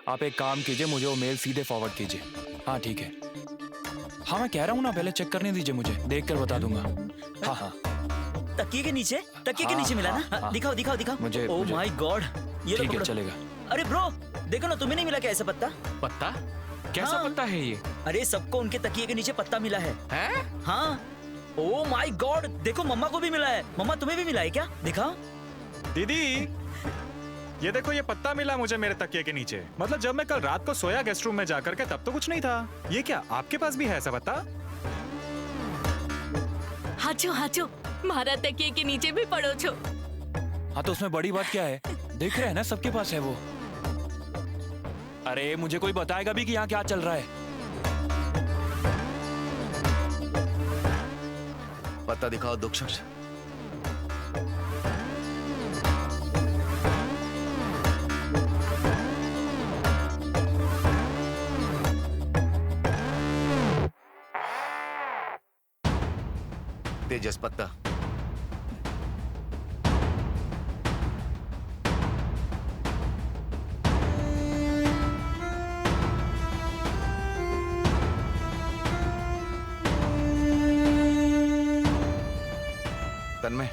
आप एक काम कीजिए, मुझे वो मेल सीधे फॉरवर्ड कीजिए। हाँ ठीक है। हाँ मैं कह रहा हूँ ना, पहले चेक करने दीजिए मुझे, देख कर बता दूंगा। हाँ हाँ तकिए के नीचे, तकिए के नीचे मिला ना? हाँ। दिखाओ दिखाओ दिखाओ। ओह माय गॉड, ये लो ठीक है पकड़ो। चलेगा। अरे ब्रो देखो ना, तुम्हें नहीं मिला क्या ऐसा पत्ता? पत्ता? कैसा हाँ। पत्ता है ये? अरे सबको उनके तकिए के नीचे पत्ता मिला है। हैं? हाँ। ओह माय गॉड, देखो मम्मा को भी मिला है। मम्मा तुम्हें भी मिला है क्या? दिखाओ। दीदी, ये देखो, ये पत्ता मिला मुझे मेरे तकिए के नीचे। मतलब जब मैं कल रात को सोया गेस्ट रूम में जाकर के, तब तो कुछ नहीं था। ये क्या आपके पास भी है ऐसा पत्ता? हाचो हाचो, मारा तकिए के नीचे भी पड़ो छो। हाँ तो उसमें बड़ी बात क्या है? देख रहे हैं ना, सबके पास है वो। अरे मुझे कोई बताएगा भी कि यहाँ क्या चल रहा है? पत्ता दिखाओ दुक्षर। तेजस पत्ता। तन्मय,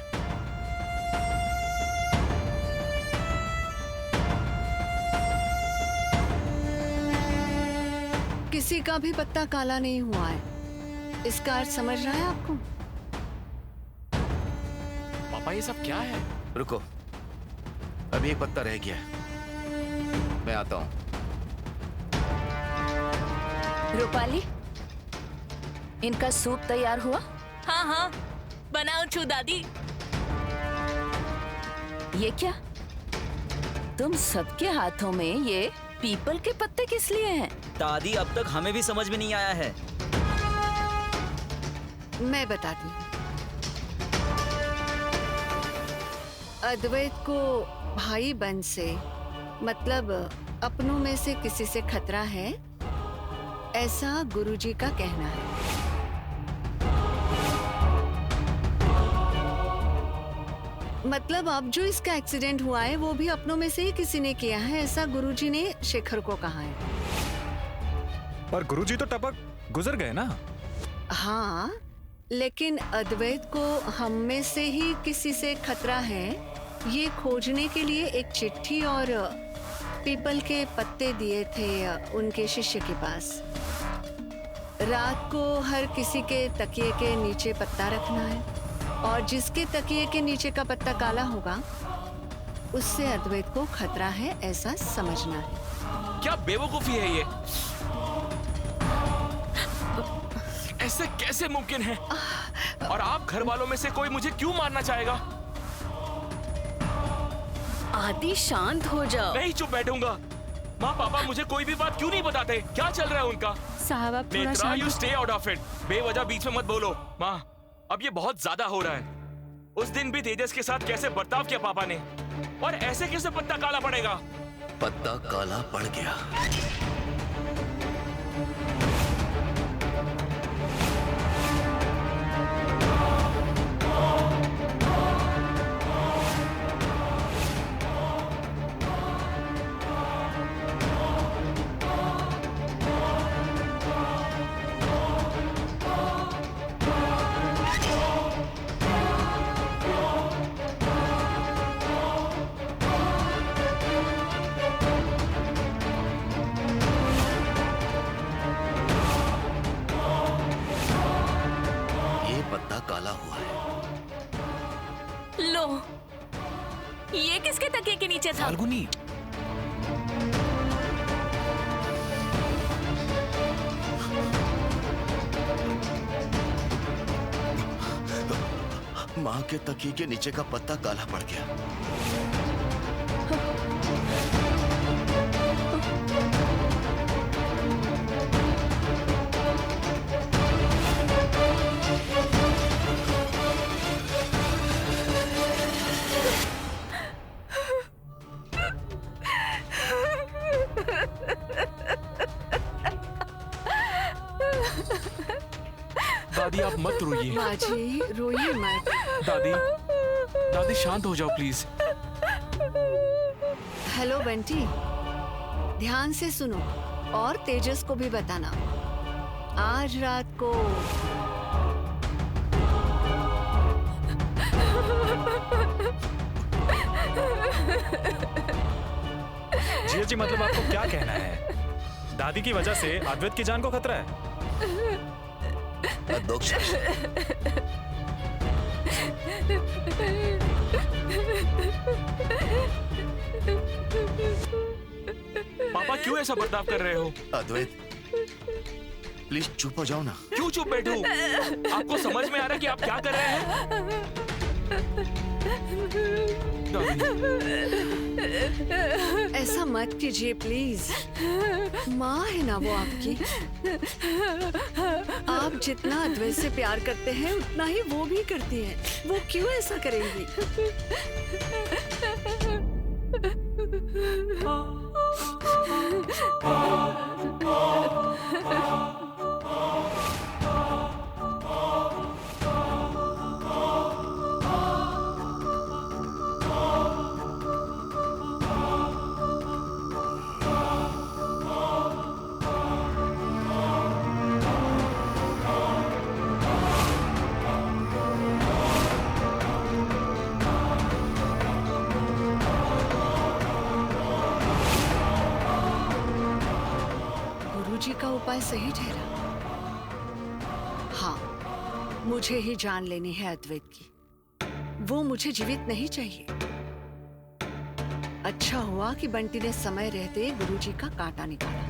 किसी का भी पत्ता काला नहीं हुआ है। इसका अर्थ समझ रहा है आपको? पापा ये सब क्या है? रुको, अभी एक पत्ता रह गया है, मैं आता हूं। रूपाली, इनका सूप तैयार हुआ? हाँ हाँ बनाओ छू दादी। ये क्या? तुम सबके हाथों में ये पीपल के पत्ते किस लिए हैं? दादी अब तक हमें भी समझ में नहीं आया है। मैं बताती हूँ। अद्वैत को भाई बहन से, मतलब अपनों में से किसी से खतरा है, ऐसा गुरुजी का कहना है। मतलब अब जो इसका एक्सीडेंट हुआ है वो भी अपनों में से ही किसी ने किया है, ऐसा गुरुजी ने शेखर को कहा है। पर गुरुजी तो टपक गुजर गए ना। हाँ, लेकिन अद्वैत को हम में से ही किसी से खतरा है, ये खोजने के लिए एक चिट्ठी और पीपल के पत्ते दिए थे उनके शिष्य के पास। रात को हर किसी के तकिए के नीचे पत्ता रखना है, और जिसके तकिए के नीचे का पत्ता काला होगा उससे अद्वैत को खतरा है, ऐसा समझना है। क्या बेवकूफी है ये? ऐसे कैसे मुमकिन है? और आप घर वालों में से कोई मुझे क्यों मारना चाहेगा? आदि शांत हो जाओ। नहीं चुप बैठूंगा। माँ पापा मुझे कोई भी बात क्यों नहीं बताते? क्या चल रहा है उनका? साहब आप थोड़ा नेत्रा, शांत you stay out of it। बेवजह बीच में मत बोलो। माँ अब ये बहुत ज्यादा हो रहा है। उस दिन भी तेजस के साथ कैसे बर्ताव किया पापा ने, और ऐसे कैसे पत्ता काला पड़ेगा? पत्ता काला पड़ गया। पत्ता काला हुआ है। लो, ये किसके तकिए के नीचे था? फाल्गुनी, माँ के तकिए के नीचे का पत्ता काला पड़ गया। दादी आप मत रोइए। बाजी रोइए मत। दादी दादी शांत हो जाओ प्लीज। हेलो बंटी, ध्यान से सुनो और तेजस को भी बताना। आज रात को जिया जी, मतलब आपको क्या कहना है? दादी की वजह से अद्वैत की जान को खतरा है? अद्वैत, पापा क्यों ऐसा बर्ताव कर रहे हो? अद्वैत, प्लीज चुप हो जाओ ना। क्यों चुप बैठूं? आपको समझ में आ रहा है कि आप क्या कर रहे हैं? ऐसा मत कीजिए प्लीज। माँ है ना वो आपकी। आप जितना अद्वैत से प्यार करते हैं उतना ही वो भी करती हैं। वो क्यों ऐसा करेंगी? गुरुजी का उपाय सही ठहरा। हाँ, मुझे ही जान लेनी है अद्वैत की। वो मुझे जीवित नहीं चाहिए। अच्छा हुआ कि बंटी ने समय रहते गुरुजी का कांटा निकाला।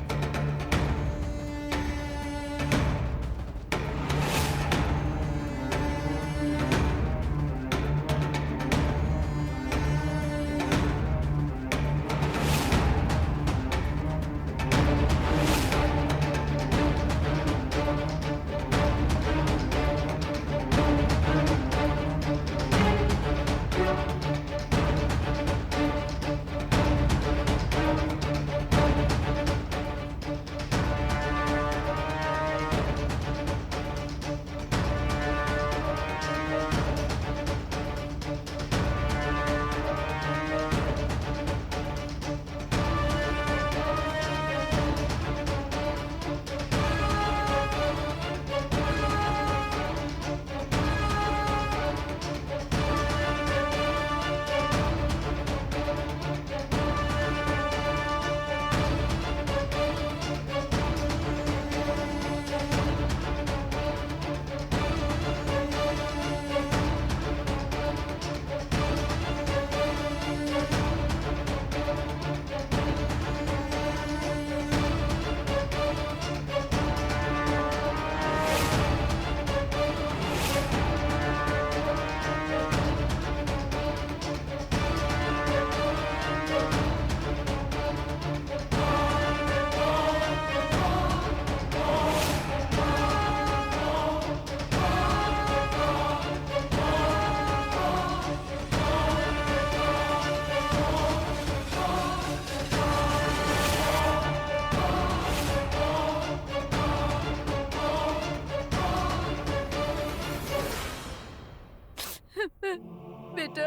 बेटा,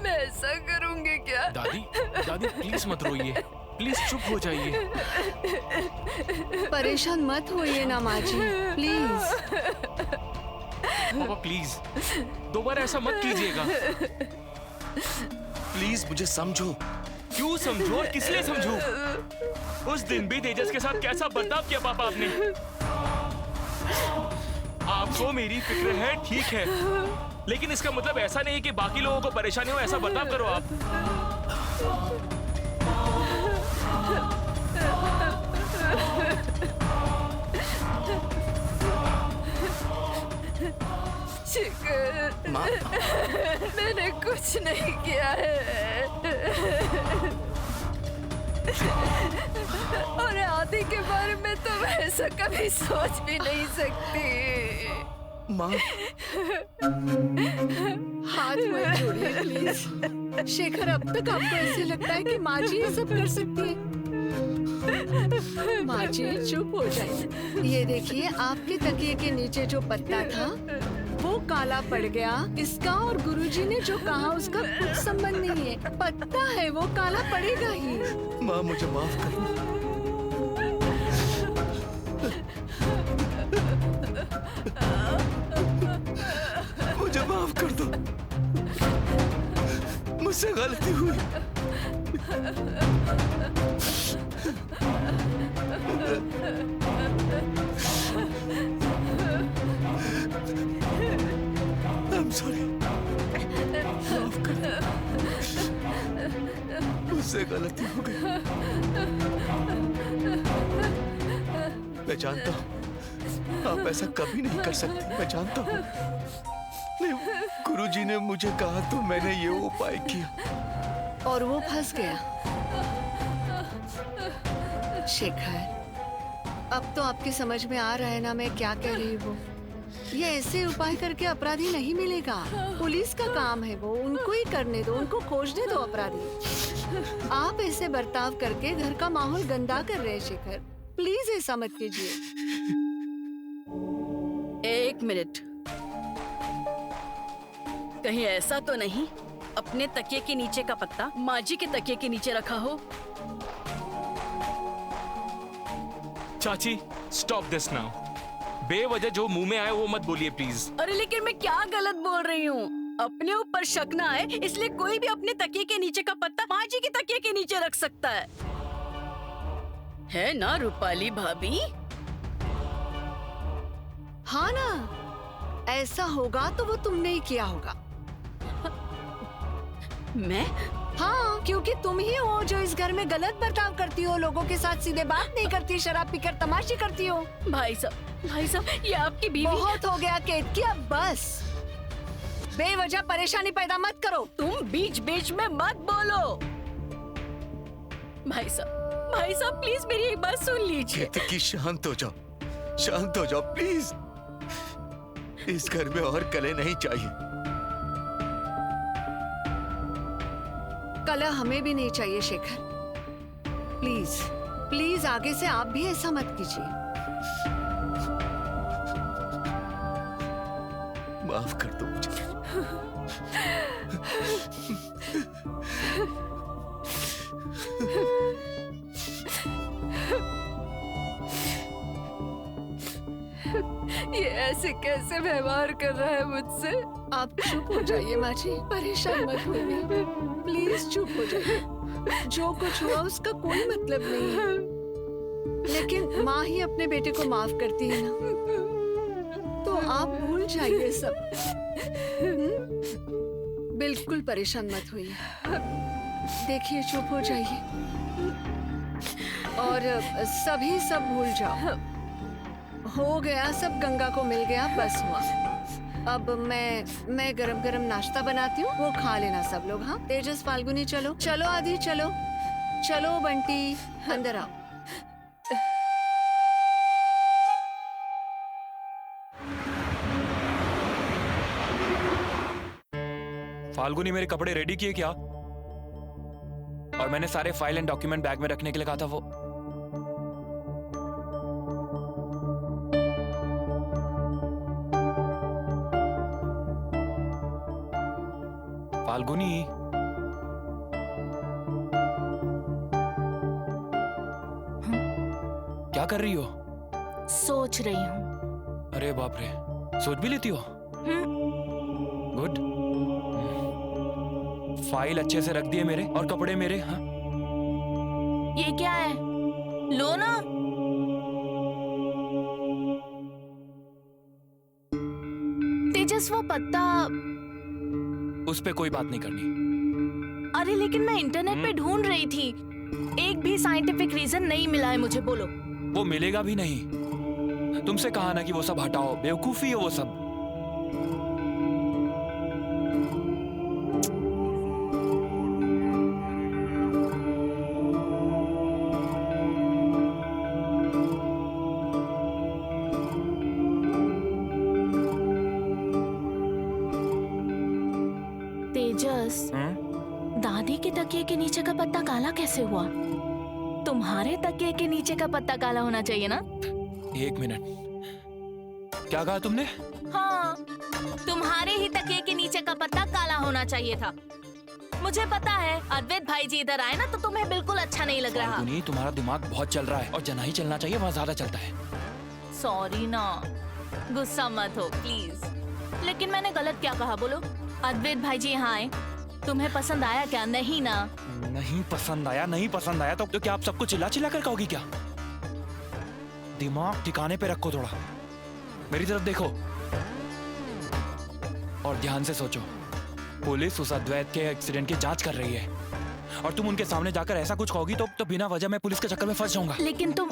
मैं ऐसा करूंगी क्या? दादी, दादी प्लीज मत रोइए, प्लीज चुप हो जाइए। परेशान मत होइए ना माँ जी, प्लीज। पापा प्लीज दोबारा ऐसा मत कीजिएगा। प्लीज मुझे समझो। क्यों समझो और किस लिए समझो? उस दिन भी तेजस के साथ कैसा बर्ताव किया पापा आपने? आपको मेरी फिक्र है, ठीक है, लेकिन इसका मतलब ऐसा नहीं है कि बाकी लोगों को परेशानी हो ऐसा बर्ताव करो आप। शिखर, माँ, मैंने कुछ नहीं किया है। और आदि के बारे में तो मैं ऐसा कभी सोच भी नहीं सकती। माँ, हाथ मत जोड़िए प्लीज। शेखर, अब तक आपको ऐसे लगता है कि माँ जी ये सब कर सकती है? माँ जी चुप हो जाइए। ये देखिए, आपके तकिए के नीचे जो पत्ता था वो काला पड़ गया। इसका और गुरुजी ने जो कहा उसका कुछ संबंध नहीं है। पत्ता है वो काला पड़ेगा ही। माँ मुझे माफ कर। मुझे माफ कर दो, मुझसे गलती हुई। I'm sorry। माफ कर दो, मुझसे गलती हो गई। मैं जानता हूँ आप ऐसा कभी नहीं कर सकती, मैं जानता हूँ। नहीं, गुरुजी ने मुझे कहा तो मैंने ये उपाय किया और वो फंस गया। शेखर, अब तो आपकी समझ में आ रहा है ना मैं क्या कह रही हूँ। ये ऐसे उपाय करके अपराधी नहीं मिलेगा। पुलिस का काम है वो, उनको ही करने दो, उनको खोजने दो अपराधी। आप ऐसे बर्ताव करके घर का माहौल गंदा कर रहे हैं शेखर। प्लीज ऐसा मत कीजिए। 1 मिनट, कहीं ऐसा तो नहीं अपने तकिए के नीचे का पत्ता माँ जी के तकिए के नीचे रखा हो? चाची स्टॉप दिस नाउ। बेवजह जो मुंह में आए वो मत बोलिए प्लीज। अरे लेकिन मैं क्या गलत बोल रही हूँ? अपने ऊपर शक ना आए इसलिए कोई भी अपने तकिए के नीचे का पत्ता माँ जी के तकिए के नीचे रख सकता है ना रूपाली भाभी? हाँ ना, ऐसा होगा तो वो तुमने ही किया होगा। मैं? हाँ, क्योंकि तुम ही हो जो इस घर में गलत बर्ताव करती हो, लोगों के साथ सीधे बात नहीं करती, शराब पीकर तमाशे करती हो। भाई साहब ये आपकी बीवी। बहुत हो गया केतकी, अब बस। बेवजह परेशानी पैदा मत करो। तुम बीच बीच में मत बोलो। भाई साहब प्लीज मेरी एक बात सुन लीजिए। केतकी शांत हो जाओ, शांत हो जाओ प्लीज। इस घर में और कलह नहीं चाहिए। कलह हमें भी नहीं चाहिए शेखर। प्लीज प्लीज आगे से आप भी ऐसा मत कीजिए। माफ कर दो मुझे। ये ऐसे कैसे व्यवहार कर रहा है मुझसे? आप चुप हो जाइए माँ जी, परेशान मत होइए। प्लीज चुप हो जाइए। जो कुछ हुआ उसका कोई मतलब नहीं है, लेकिन माँ ही अपने बेटे को माफ करती है ना, तो आप भूल जाइए सब। बिल्कुल परेशान मत होइए। देखिए चुप हो जाइए और सभी सब भूल जाओ। हो गया सब, गंगा को मिल गया, बस हुआ। अब मैं गरम गरम नाश्ता बनाती हूँ, वो खा लेना सब लोग। हाँ तेजस, फाल्गुनी, चलो चलो आदि, चलो चलो बंटी, अंदर आओ। फाल्गुनी मेरे कपड़े रेडी किए क्या? और मैंने सारे फाइल एंड डॉक्यूमेंट बैग में रखने के लिए कहा था वो। फाल्गुनी, क्या कर रही हो? सोच रही हूँ। अरे बाप रे, सोच भी लेती हो? गुड। फाइल अच्छे से रख दिए मेरे, और कपड़े मेरे। हाँ ये क्या है? लो ना। तेजस वो पत्ता। उस पे कोई बात नहीं करनी। अरे लेकिन मैं इंटरनेट पे ढूंढ रही थी, एक भी साइंटिफिक रीजन नहीं मिला है मुझे। बोलो। वो मिलेगा भी नहीं। तुमसे कहा ना कि वो सब हटाओ, बेवकूफी है वो सब। तेजस, दादी के तकिए के नीचे का पत्ता काला कैसे हुआ? तुम्हारे तकिए के नीचे का पत्ता काला होना चाहिए ना? एक मिनट। क्या कहा तुमने? हाँ, तुम्हारे ही तकिए के नीचे का पत्ता काला होना चाहिए था। मुझे पता है अद्वैत भाई जी इधर आए ना तो तुम्हें बिल्कुल अच्छा नहीं लग रहा। फाल्गुनी, तुम्हारा दिमाग बहुत चल रहा है और जना ही चलना चाहिए, वहाँ ज्यादा चलता है। सॉरी ना, गुस्सा मत हो प्लीज। लेकिन मैंने गलत क्या कहा बोलो? अद्वैत भाई जी यहाँ आए, तुम्हें पसंद आया क्या? नहीं ना? नहीं पसंद आया, नहीं पसंद आया तो क्या आप सबको चिल्ला चिल्ला कर कहोगी क्या? दिमाग ठिकाने पे रखो थोड़ा, मेरी तरफ देखो और ध्यान से सोचो। पुलिस उस अद्वैत के एक्सीडेंट की जांच कर रही है और तुम उनके सामने जाकर ऐसा कुछ कहोगी तो बिना वजह मैं पुलिस के चक्कर में फंस जाऊंगा। लेकिन तुम...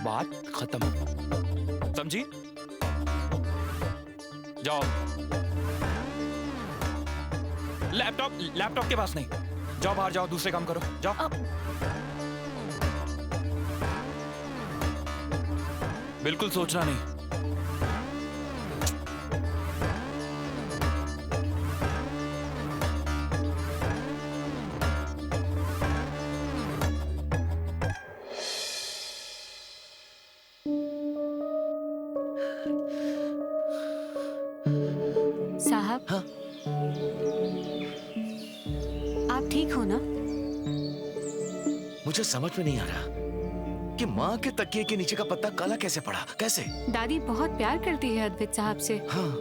बात खत्म, समझी? जाओ। लैपटॉप के पास नहीं, जाओ बाहर जाओ, दूसरे काम करो, जाओ। बिल्कुल सोचना नहीं। साहब, हाँ? आप ठीक हो ना? मुझे समझ में नहीं आ रहा कि माँ के तकिए के नीचे का पत्ता काला कैसे पड़ा, कैसे? दादी बहुत प्यार करती है अद्वैत साहब से। हाँ।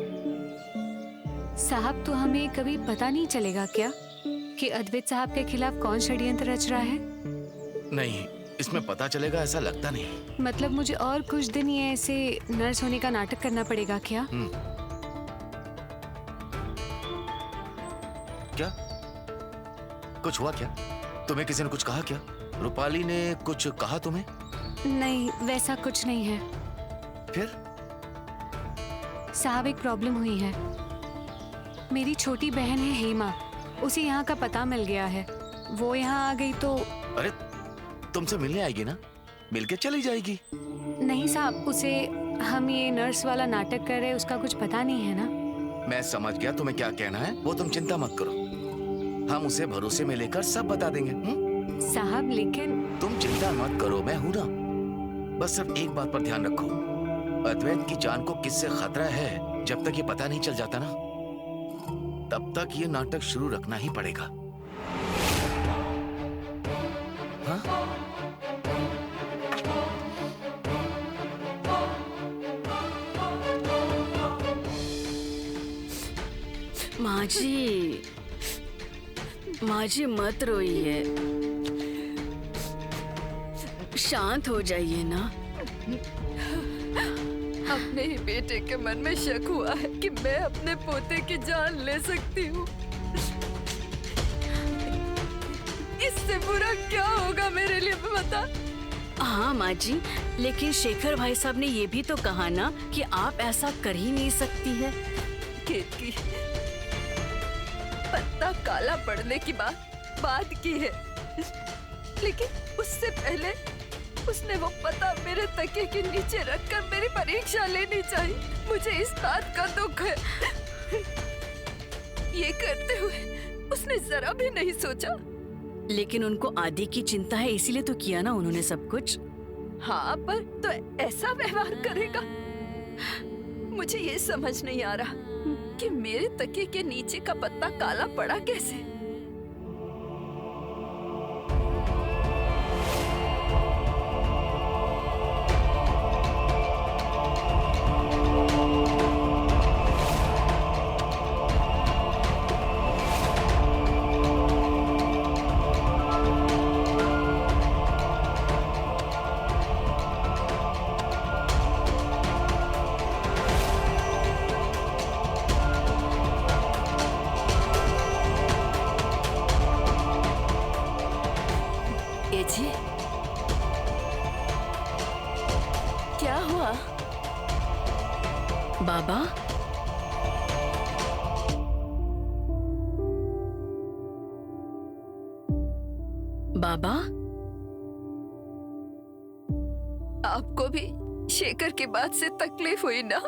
साहब, तो हमें कभी पता नहीं चलेगा क्या कि अद्वैत साहब के खिलाफ कौन षड्यंत्र रच रहा है? नहीं, इसमें पता चलेगा ऐसा लगता नहीं। मतलब मुझे और कुछ दिन ये ऐसे नर्स होने का नाटक करना पड़ेगा क्या? क्या? कुछ हुआ क्या? तुम्हें किसी ने कुछ कहा क्या? रूपाली ने कुछ कहा तुम्हें? नहीं, वैसा कुछ नहीं है। फिर? साहब, एक प्रॉब्लम हुई है। मेरी छोटी बहन है हेमा, उसे यहाँ का पता मिल गया है। वो यहाँ आ गई तो... अरे, तुमसे मिलने आएगी ना? मिलके चली जाएगी। नहीं साहब, उसे हम ये नर्स वाला नाटक कर रहे हैं, उसका कुछ पता नहीं है ना। मैं समझ गया तुम्हें क्या कहना है, वो तुम चिंता मत करो, हम उसे भरोसे में लेकर सब बता देंगे। साहब लेकिन... तुम चिंता मत करो, मैं हूं ना। बस सिर्फ एक बात पर ध्यान रखो, अद्वैत की जान को किससे खतरा है, जब तक ये पता नहीं चल जाता ना, तब तक ये नाटक शुरू रखना ही पड़ेगा। हाँ? माँ जी मत रोइए, शांत हो जाइए ना। अपने ही बेटे के मन में शक हुआ है कि मैं अपने पोते की जान ले सकती हूँ। इससे बुरा क्या होगा मेरे लिए, बता। हाँ माँ जी, लेकिन शेखर भाई साहब ने ये भी तो कहा ना कि आप ऐसा कर ही नहीं सकती है। केतकी, पत्ता काला पड़ने की बात की है, लेकिन उससे पहले उसने वो पत्ता मेरे तकिए के नीचे रखकर मेरी परीक्षा लेनी चाहिए। मुझे इस बात का दुख है। ये करते हुए उसने जरा भी नहीं सोचा। लेकिन उनको आदि की चिंता है, इसीलिए तो किया ना उन्होंने सब कुछ। हाँ, पर तो ऐसा व्यवहार करेगा? मुझे ये समझ नहीं आ रहा कि मेरे तकिए के नीचे का पत्ता काला पड़ा कैसे। जी, क्या हुआ? बाबा, बाबा, आपको भी शेखर की बात से तकलीफ हुई ना?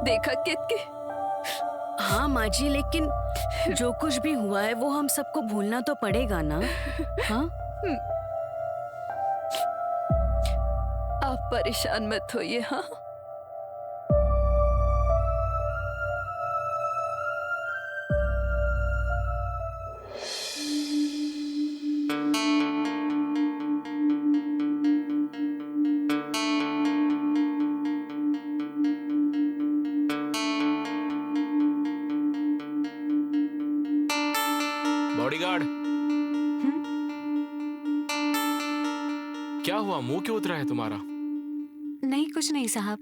देखा केतकी? हाँ माँ जी, लेकिन जो कुछ भी हुआ है वो हम सबको भूलना तो पड़ेगा ना। हाँ? आप परेशान मत होइए। हाँ, बॉडीगार्ड, क्या हुआ? मुंह क्यों उतरा है तुम्हारा? नहीं, कुछ नहीं साहब।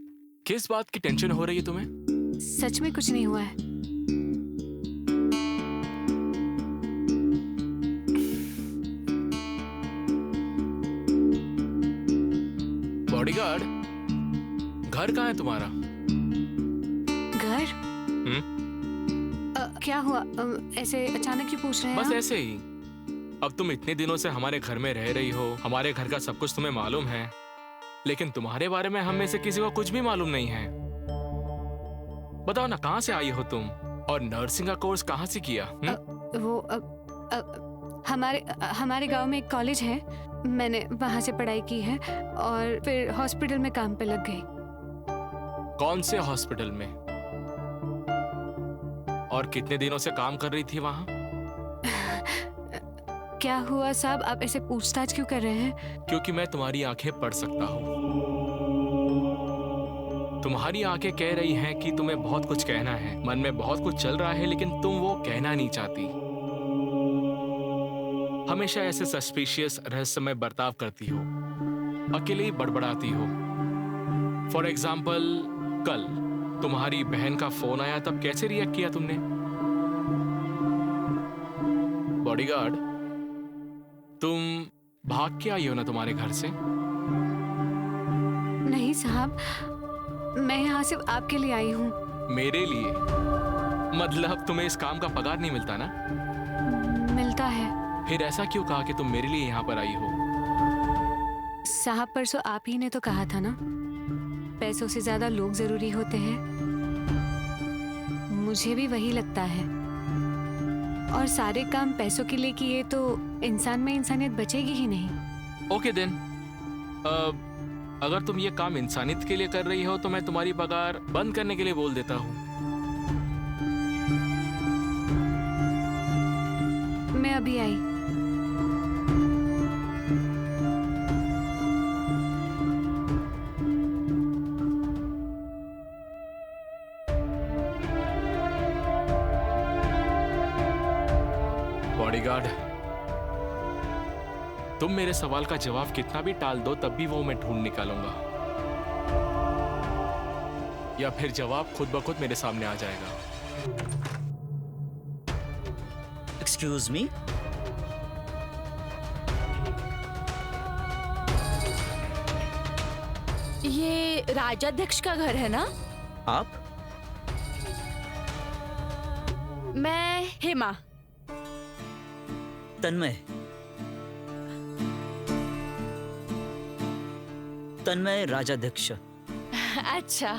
किस बात की टेंशन हो रही है तुम्हें? सच में कुछ नहीं हुआ है। बॉडीगार्ड, घर कहाँ है तुम्हारा? घर? क्या हुआ? ऐसे अचानक क्यों पूछ रहे हैं बस आप? ऐसे ही। अब तुम इतने दिनों से हमारे घर में रह रही हो, हमारे घर का सब कुछ तुम्हें मालूम है, लेकिन तुम्हारे बारे में हम में से किसी को कुछ भी मालूम नहीं है। बताओ ना, कहाँ से आई हो तुम और नर्सिंग का कोर्स कहाँ से किया? हमारे गांव में एक कॉलेज है, मैंने वहां से पढ़ाई की है और फिर हॉस्पिटल में काम पे लग गई। कौन से हॉस्पिटल में? और कितने दिनों से काम कर रही थी वहां? क्या हुआ साहब, आप ऐसे पूछताछ क्यों कर रहे हैं? क्योंकि मैं तुम्हारी आंखें पढ़ सकता हूँ। तुम्हारी आंखें कह रही हैं कि तुम्हें बहुत कुछ कहना है, मन में बहुत कुछ चल रहा है, लेकिन तुम वो कहना नहीं चाहती। हमेशा ऐसे सस्पिशियस रहस्यमय बर्ताव करती हो, अकेले ही बड़बड़ाती हो। फॉर एग्जाम्पल, कल तुम्हारी बहन का फोन आया, तब कैसे रिएक्ट किया तुमने? बॉडीगार्ड, तुम भाग के आई हो ना तुम्हारे घर से? नहीं साहब, मैं यहाँ सिर्फ आपके लिए आई हूँ। मेरे लिए? मतलब तुम्हें इस काम का पगार नहीं मिलता ना? मिलता है। फिर ऐसा क्यों कहा कि तुम मेरे लिए यहाँ पर आई हो? साहब, परसों आप ही ने तो कहा था ना, पैसों से ज्यादा लोग जरूरी होते हैं। मुझे भी वही लगता है। और सारे काम पैसों के लिए किए तो इंसान में इंसानियत बचेगी ही नहीं। ओके देन, अगर तुम ये काम इंसानियत के लिए कर रही हो तो मैं तुम्हारी पगार बंद करने के लिए बोल देता हूँ। मैं अभी आई। बॉडीगार्ड, तुम मेरे सवाल का जवाब कितना भी टाल दो, तब भी वो मैं ढूंढ निकालूंगा, या फिर जवाब खुद ब खुद मेरे सामने आ जाएगा। एक्सक्यूज मी, ये राजाध्यक्ष का घर है ना? आप? मैं हेमा। तन्मय। तन्मय राजाध्यक्ष। अच्छा।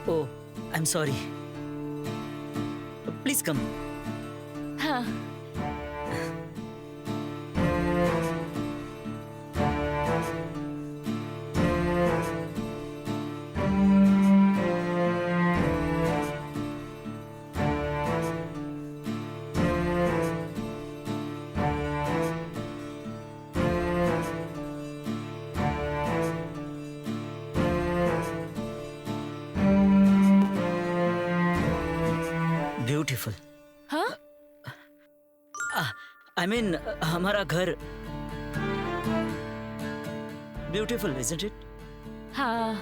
Oh, I'm sorry. Please come. हाँ। ब्यूटीफुल। हाँ? आई मीन हमारा घर ब्यूटीफुल, इजंट इट? हाँ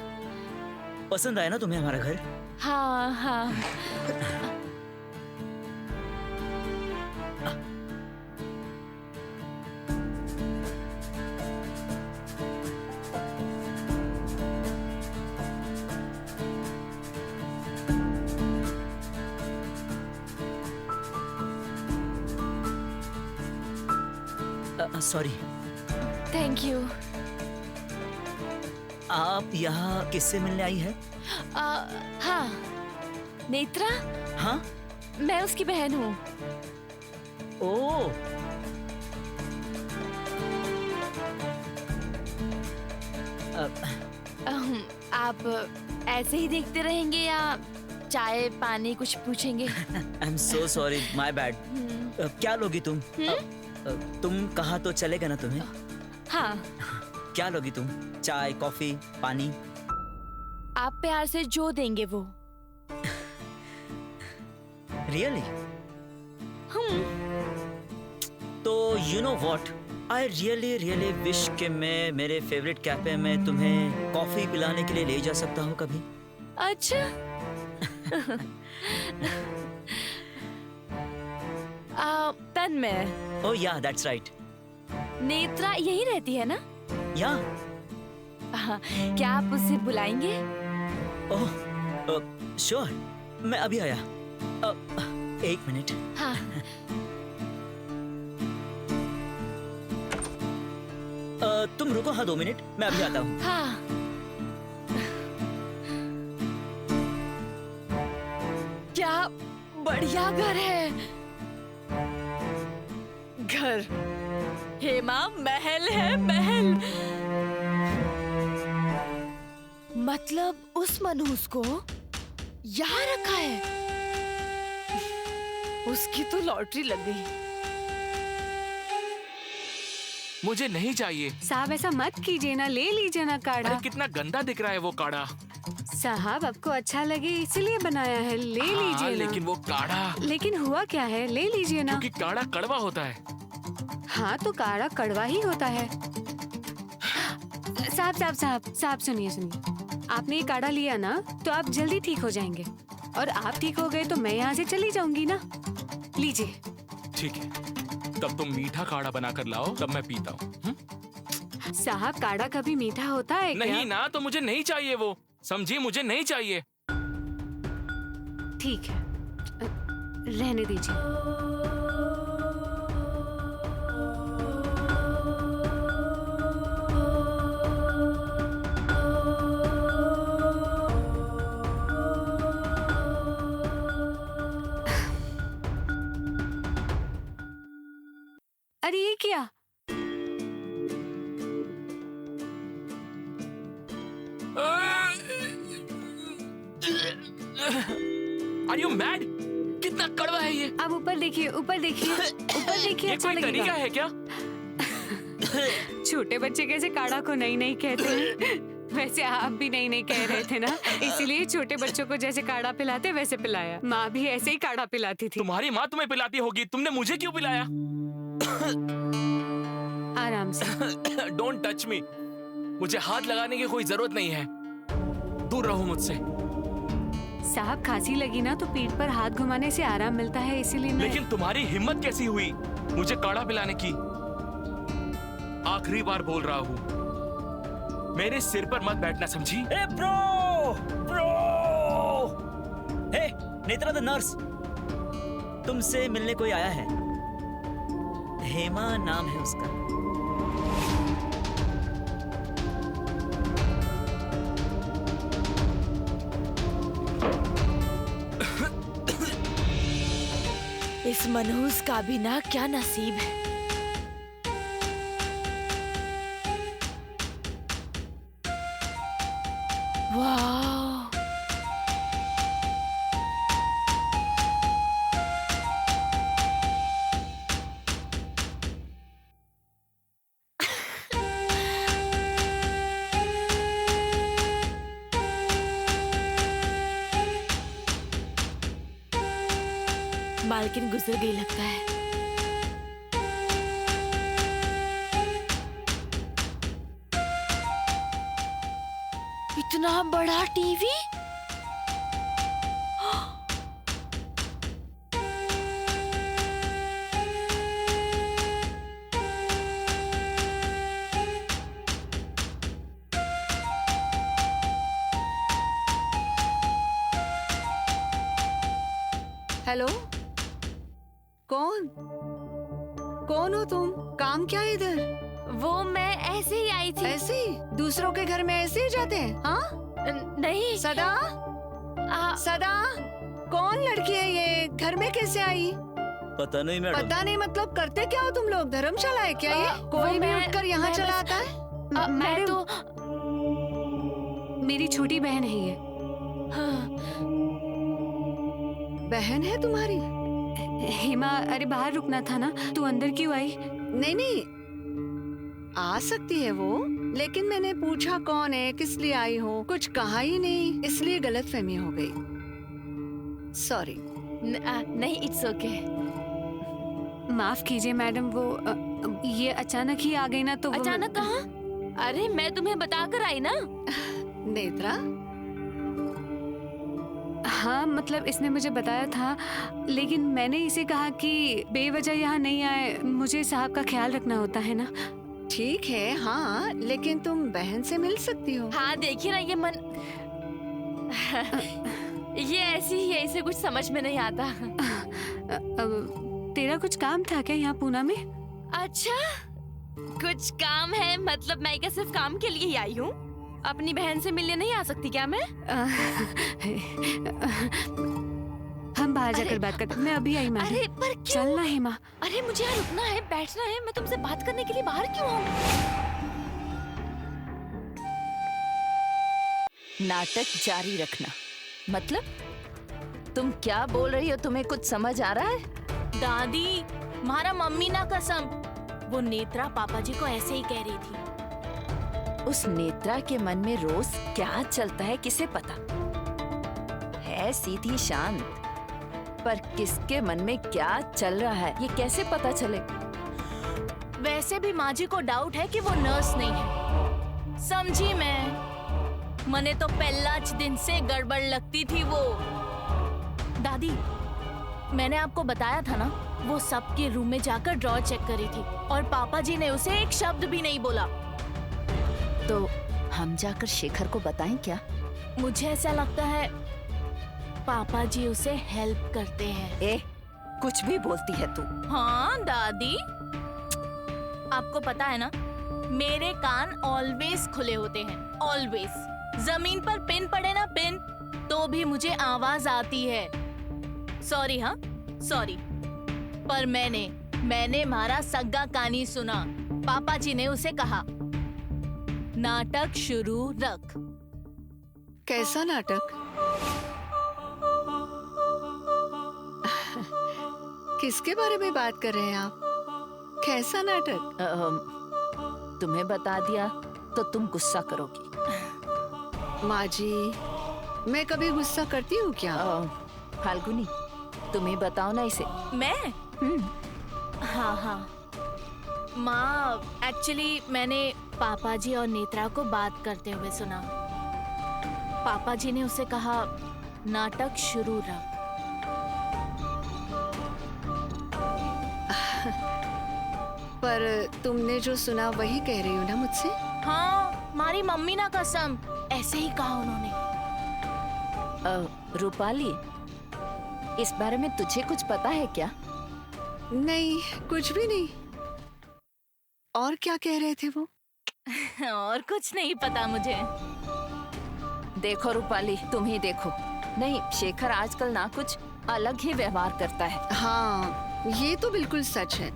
पसंद आया ना तुम्हें हमारा घर? हाँ हाँ। सॉरी। Thank you. आप यहाँ किससे मिलने आई है? हाँ, नेत्रा, हाँ? मैं उसकी बहन हूँ। ओह, आप ऐसे ही देखते रहेंगे या चाय पानी कुछ पूछेंगे? I am so sorry, my bad. क्या लोगी तुम? तुम कहा तो चलेगा ना तुम्हें? हाँ, क्या लोगी तुम? चाय, कॉफी, पानी? आप प्यार से जो देंगे वो। रियली? तो you know what, I really really wish कि मैं मेरे फेवरेट कैफे में तुम्हें कॉफी पिलाने के लिए ले जा सकता हूँ कभी। अच्छा। तन्मय, ओह या, दैट्स राइट। नेत्रा यही रहती है ना? या। हाँ, क्या आप उसे बुलाएंगे? ओह, श्योर, मैं अभी आया। एक मिनट। हाँ। तुम रुको, हाँ 2 मिनट, मैं अभी आता हूँ। हाँ। क्या बढ़िया घर है। घर, हेमा, महल है, महल। मतलब उस मनहूस को यहाँ रखा है। उसकी तो लॉटरी लग गई। मुझे नहीं चाहिए। साहब ऐसा मत कीजिए ना, ले लीजिए ना काढ़ा। अरे कितना गंदा दिख रहा है वो काढ़ा। साहब आपको अच्छा लगे इसलिए बनाया है, ले लीजिए ना। लेकिन वो काढ़ा। लेकिन हुआ क्या है, ले लीजिए ना। क्योंकि काढ़ा कड़वा होता है। हाँ तो काढ़ा कड़वा ही होता है। साहब साहब साहब साहब सुनिए सुनिए, आपने ये काढ़ा लिया ना तो आप जल्दी ठीक हो जाएंगे, और आप ठीक हो गए तो मैं यहाँ से चली जाऊंगी ना। लीजिए। ठीक है, तब तुम मीठा काढ़ा बनाकर लाओ, तब मैं पीता हूँ। साहब काढ़ा कभी मीठा होता है क्या? नहीं ना, तो मुझे नहीं चाहिए वो, समझी? मुझे नहीं चाहिए। ठीक है, रहने दीजिए। अरे ये क्या? Are you mad? कितना कड़वा है ये। आप ऊपर देखिए, ऊपर देखिए, ऊपर देखिए। ये अच्छा कोई तरीका लगेगा। है क्या? छोटे बच्चे कैसे काढ़ा को नहीं नहीं कहते हैं। वैसे आप भी नहीं नहीं कह रहे थे ना, इसीलिए छोटे बच्चों को जैसे काढ़ा पिलाते वैसे पिलाया। माँ भी ऐसे ही काढ़ा पिलाती थी। तुम्हारी माँ तुम्हें पिलाती होगी, तुमने मुझे क्यों पिलाया? आराम से। Don't touch me. मुझे हाथ लगाने की कोई जरूरत नहीं है, दूर रहो मुझसे। साहब खांसी लगी ना तो पीठ पर हाथ घुमाने से आराम मिलता है, इसीलिए मैं... लेकिन तुम्हारी हिम्मत कैसी हुई मुझे काढ़ा पिलाने की? आखिरी बार बोल रहा हूँ, मेरे सिर पर मत बैठना, समझी? ए bro, bro, hey Netra the nurse, तुमसे मिलने कोई आया है। हेमा नाम है उसका। इस मनहूस का भी ना क्या नसीब है। वाह, मालकिन गुजर गई लगता है। इतना बड़ा टीवी? हेलो, कौन कौन हो तुम? काम क्या है इधर? वो मैं ऐसे ही आई थी। ऐसे ही? दूसरों के घर में ऐसे ही जाते हैं? हाँ? नहीं। सदा, सदा, कौन लड़की है ये? घर में कैसे आई? पता नहीं मैडम। पता नहीं मतलब करते क्या हो तुम लोग? धर्मशाला है क्या ये? कोई भी उठकर यहाँ चला आता है? मैडम तो मेरी छोटी बहन है ये। बहन है तुम्हारी? हेमा, अरे बाहर रुकना था ना, तू अंदर क्यों आई? नहीं नहीं, आ सकती है वो, लेकिन मैंने पूछा कौन है, किस लिए आई हो, कुछ कहा ही नहीं, इसलिए गलतफहमी हो गई। सॉरी। नहीं, इट्स ओके। माफ कीजिए मैडम, वो ये अचानक ही आ गई ना तो अचानक कहाँ? अरे मैं तुम्हें बताकर आई ना। नेत्रा? हाँ मतलब इसने मुझे बताया था, लेकिन मैंने इसे कहा कि बेवजह यहाँ नहीं आए, मुझे साहब का ख्याल रखना होता है ना। ठीक है, हाँ, लेकिन तुम बहन से मिल सकती हो। हाँ देखिए ना, ये मन ये ऐसी ही है, इसे कुछ समझ में नहीं आता। तेरा कुछ काम था क्या यहाँ पूना में? अच्छा, कुछ काम है? मतलब मैं क्या सिर्फ काम के लिए ही आई हूँ? अपनी बहन से मिलने नहीं आ सकती क्या मैं? हम बाहर जाकर बात करते। मैं अभी आई मैडम। अरे पर क्यों? चलना हेमा। अरे मुझे यहाँ रुकना है, बैठना है, मैं तुमसे बात करने के लिए बाहर क्यों आऊँ? नाटक जारी रखना। मतलब तुम क्या बोल रही हो? तुम्हें कुछ समझ आ रहा है? दादी, मारा मम्मी ना कसम, वो नेत्रा पापा जी को ऐसे ही कह रही थी। उस नेत्रा के मन में रोज क्या चलता है किसे पता? है सीधी शांत, पर किसके मन में क्या चल रहा है ये कैसे पता चले? वैसे भी माँ जी को डाउट है कि वो नर्स नहीं है, समझी मैं। मने तो पहला दिन से गड़बड़ लगती थी वो। दादी, मैंने आपको बताया था ना, वो सबके रूम में जाकर ड्रॉर चेक करी थी और पापा जी ने उसे एक शब्द भी नहीं बोला। तो हम जाकर शेखर को बताएं क्या? मुझे ऐसा लगता है पापा जी उसे हेल्प करते हैं। ए, कुछ भी बोलती है तू। हाँ दादी, आपको पता है ना, मेरे कान ऑलवेज खुले होते हैं, ऑलवेज। जमीन पर पिन पड़े ना, पिन, तो भी मुझे आवाज आती है। सॉरी, हाँ सॉरी, पर मैंने मारा सग्गा कानी सुना। पापा जी ने उसे कहा, नाटक शुरू रख। कैसा नाटक? किसके बारे में बात कर रहे हैं आप? कैसा नाटक? तुम्हें बता दिया तो तुम गुस्सा करोगी। माँ जी, मैं कभी गुस्सा करती हूँ क्या? फाल्गुनी, तुम्हें बताओ ना इसे। मैं? हाँ हाँ माँ, एक्चुअली मैंने पापा जी और नेत्रा को बात करते हुए सुना। पापा जी ने उसे कहा, नाटक शुरू रख। पर तुमने जो सुना वही कह रही हो ना मुझसे? हाँ, हमारी मम्मी ना कसम, ऐसे ही कहा उन्होंने। रूपाली, इस बारे में तुझे कुछ पता है क्या? नहीं, कुछ भी नहीं। और क्या कह रहे थे वो? और कुछ नहीं पता मुझे। देखो रूपाली, तुम ही देखो। नहीं, शेखर आजकल ना कुछ अलग ही व्यवहार करता है। हाँ, ये तो बिल्कुल सच है।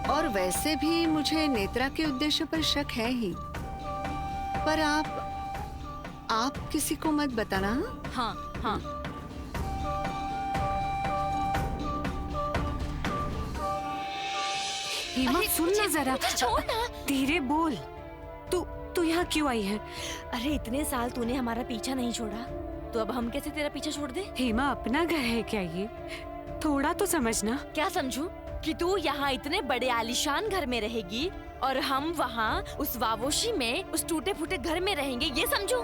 और वैसे भी मुझे नेत्रा के उद्देश्य पर शक है ही। पर आप किसी को मत बताना। हाँ हाँ। हेमा सुन ना जरा, छोड़ ना। धीरे बोल। तू यहाँ क्यों आई है? अरे इतने साल तूने हमारा पीछा नहीं छोड़ा, तो अब हम कैसे तेरा पीछा छोड़ दे? हेमा, अपना घर है क्या ये? थोड़ा तो समझना। क्या समझू? कि तू यहाँ इतने बड़े आलीशान घर में रहेगी और हम वहाँ उस वावोशी में उस टूटे फूटे घर में रहेंगे, ये समझू?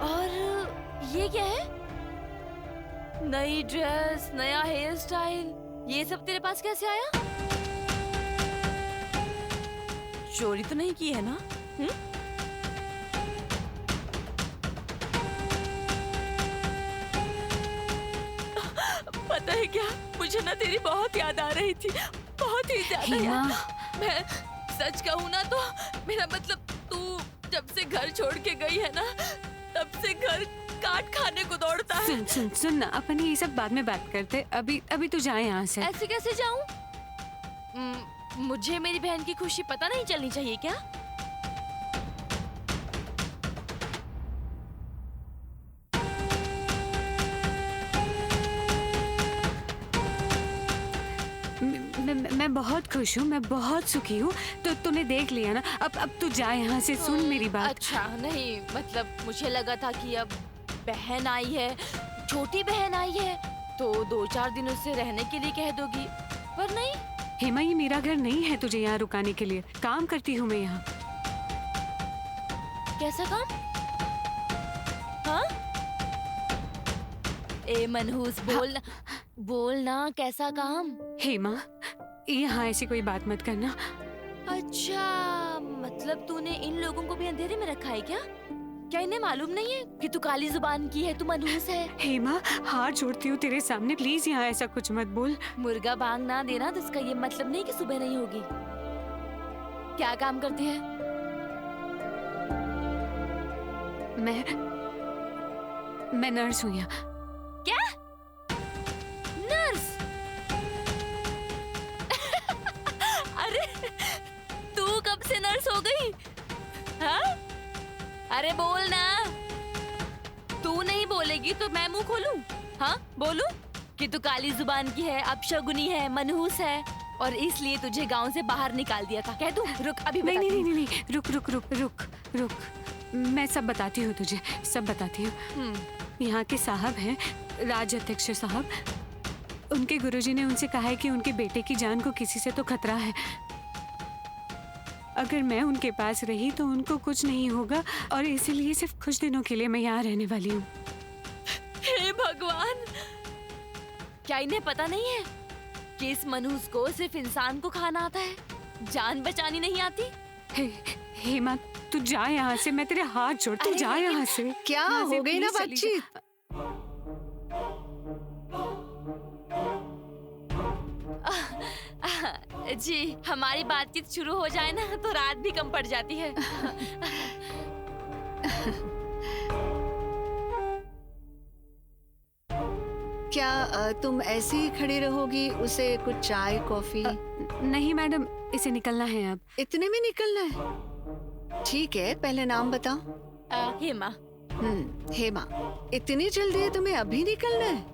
और ये क्या है? नई ड्रेस, नया हेयर स्टाइल, ये सब तेरे पास कैसे आया? चोरी तो नहीं की है ना? पता है क्या, मुझे ना तेरी बहुत याद आ रही थी, बहुत ही ज्यादा हेमा। यार। मैं सच कहूँ ना तो मेरा मतलब तू जब से घर छोड़ के गई है ना तब से घर काट खाने को दौड़ता है। सुन सुन सुन ना, अपन ये सब बाद में बात करते। अभी अभी तू जाए यहाँ से। ऐसे कैसे जाऊं? मुझे मेरी बहन की खुशी पता नहीं चलनी चाहिए क्या? मैं बहुत खुश हूँ, मैं बहुत सुखी हूँ। तो तूने देख लिया ना, अब तू जा यहाँ से। सुन मेरी बात। अच्छा नहीं, मतलब मुझे लगा था कि अब बहन आई है, छोटी बहन आई है तो 2-4 दिनों से रहने के लिए कह दोगी, पर नहीं। हेमा, ये मेरा घर नहीं है तुझे यहाँ रुकाने के लिए। काम करती हूँ मैं यहाँ। कैसा काम? हाँ? ए मनहूस, बोलना कैसा काम? हेमा, यहाँ ऐसी कोई बात मत करना। अच्छा, मतलब तूने इन लोगों को भी अंधेरे में रखा है क्या? क्या इन्हें मालूम नहीं है कि तू काली जुबान की है, तू मनहूस है? हेमा, हाथ जोड़ती हूँ तेरे सामने, प्लीज यहाँ ऐसा कुछ मत बोल। मुर्गा बांग ना देना तो इसका ये मतलब नहीं कि सुबह नहीं होगी। क्या काम करते हैं? मैं नर्स हूँ यहाँ। क्या? नर्स? अरे तू कब से नर्स हो गई? हाँ? अरे बोल ना। तू नहीं बोलेगी तो मैं मुंह खोलूं? हाँ बोलूं कि तू काली जुबान की है, अपशगुनी है, मनहूस है और इसलिए तुझे गांव से बाहर निकाल दिया था। कह दूं? रुक अभी बताती हूँ। नहीं, रुक। मैं सब बताती हूँ तुझे, सब बताती हूँ। यहाँ के साहब हैं, राज अध्यक्ष साहब। उनके गुरुजी ने उनसे कहा है कि उनके बेटे की जान को किसी से तो खतरा है। अगर मैं उनके पास रही तो उनको कुछ नहीं होगा और इसीलिए सिर्फ कुछ दिनों के लिए मैं यहाँ रहने वाली हूँ। हे भगवान, क्या इन्हें पता नहीं है कि इस मनहूस को सिर्फ इंसान को खाना आता है, जान बचानी नहीं आती? हेमा, तू जा यहाँ से, मैं तेरे हाथ जोड़, तू जा यहाँ से। क्या यहाँ से हो गई ना please चली जा। बातचीत? जी, हमारी बातचीत शुरू हो जाए ना तो रात भी कम पड़ जाती है। क्या तुम ऐसे ही खड़ी रहोगी? उसे कुछ चाय कॉफी? नहीं मैडम, इसे निकलना है अब। इतने में निकलना है? ठीक है, पहले नाम बताओ। हेमा। हेमा, इतनी जल्दी तुम्हें अभी निकलना है?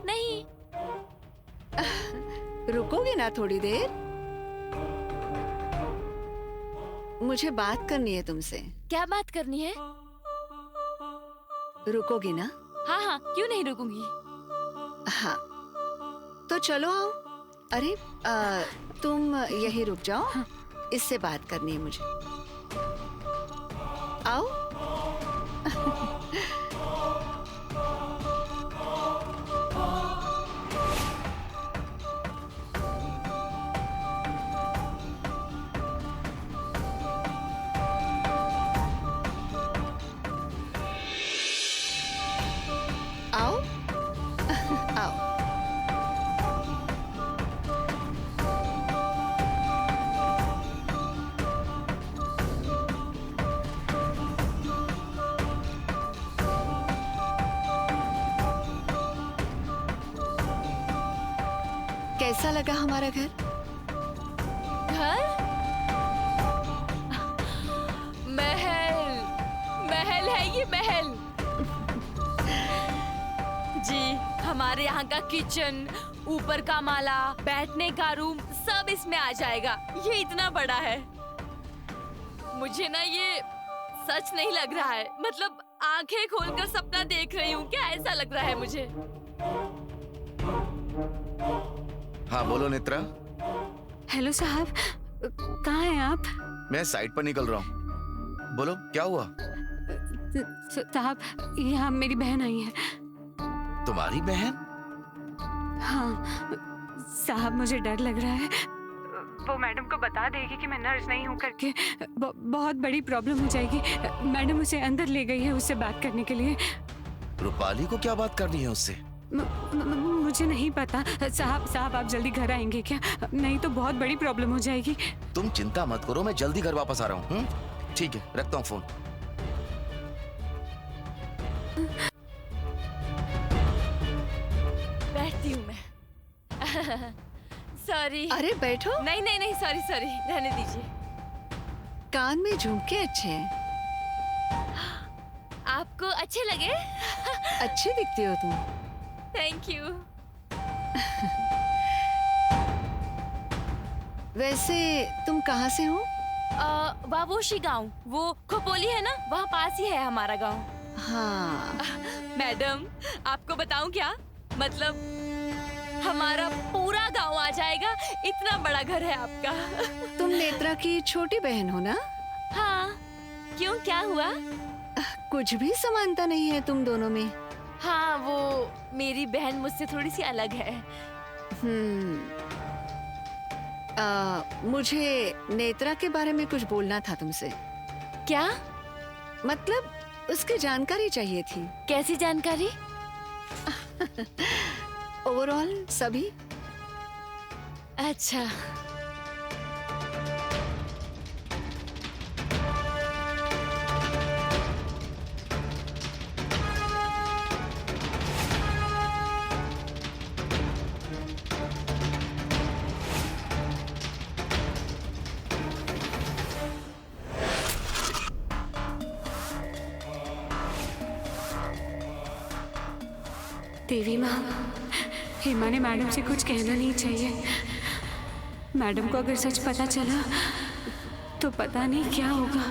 नहीं। रुकोगे ना थोड़ी देर? मुझे बात करनी है तुमसे। क्या बात करनी है? रुकोगी ना? हाँ, क्यों नहीं रुकूंगी। हाँ, तो चलो आओ। अरे तुम यही रुक जाओ, इससे बात करनी है मुझे। आओ। आओ। आओ। कैसा लगा हमारा घर? घर? महल है ये, महल। जी, हमारे यहाँ का किचन, ऊपर का माला, बैठने का रूम, सब इसमें आ जाएगा। ये इतना बड़ा है। मुझे ना ये सच नहीं लग रहा है, मतलब आंखें खोलकर सपना देख रही हूँ क्या, ऐसा लग रहा है मुझे। हाँ बोलो नेत्रा। हेलो साहब, कहाँ हैं आप? मैं साइट पर निकल रहा हूँ। बोलो क्या हुआ? साहब, यहाँ मेरी बहन आई है। तुम्हारी बहन? हाँ साहब, मुझे डर लग रहा है। वो मैडम को बता देगी कि मैं नर्स नहीं हूँ करके। बहुत बड़ी प्रॉब्लम हो जाएगी। मैडम उसे अंदर ले गई है उससे बात करने के लिए। रूपाली को क्या बात करनी है उससे? मुझे नहीं पता। साहब आप जल्दी घर आएंगे क्या? नहीं तो बहुत बड़ी प्रॉब्लम हो जाएगी। तुम चिंता मत करो, मैं जल्दी घर वापस आ रहा हूँ। ठीक है, रखता हूँ फोन। बैठती हूँ मैं। सॉरी। अरे बैठो। नहीं नहीं नहीं, सॉरी सॉरी, रहने दीजिए। कान में झुमके अच्छे हैं। आपको अच्छे लगे? अच्छी दिखती हो तुम। Thank you. वैसे तुम कहाँ से हो? वावोशी गांव, वो खोपोली है ना, वहाँ पास ही है हमारा गांव। हाँ। मैडम, आपको बताऊं क्या? मतलब हमारा पूरा गांव आ जाएगा, इतना बड़ा घर है आपका। तुम नेत्रा की छोटी बहन हो ना? हाँ। क्यों, क्या हुआ? कुछ भी समानता नहीं है तुम दोनों में। हाँ, वो मेरी बहन मुझसे थोड़ी सी अलग है। मुझे नेत्रा के बारे में कुछ बोलना था तुमसे। क्या? मतलब उसकी जानकारी चाहिए थी। कैसी जानकारी? ओवरऑल सभी। अच्छा। देवी माँ, हेमा ने मैडम से कुछ कहना नहीं चाहिए। मैडम को अगर सच पता चला तो पता नहीं क्या होगा।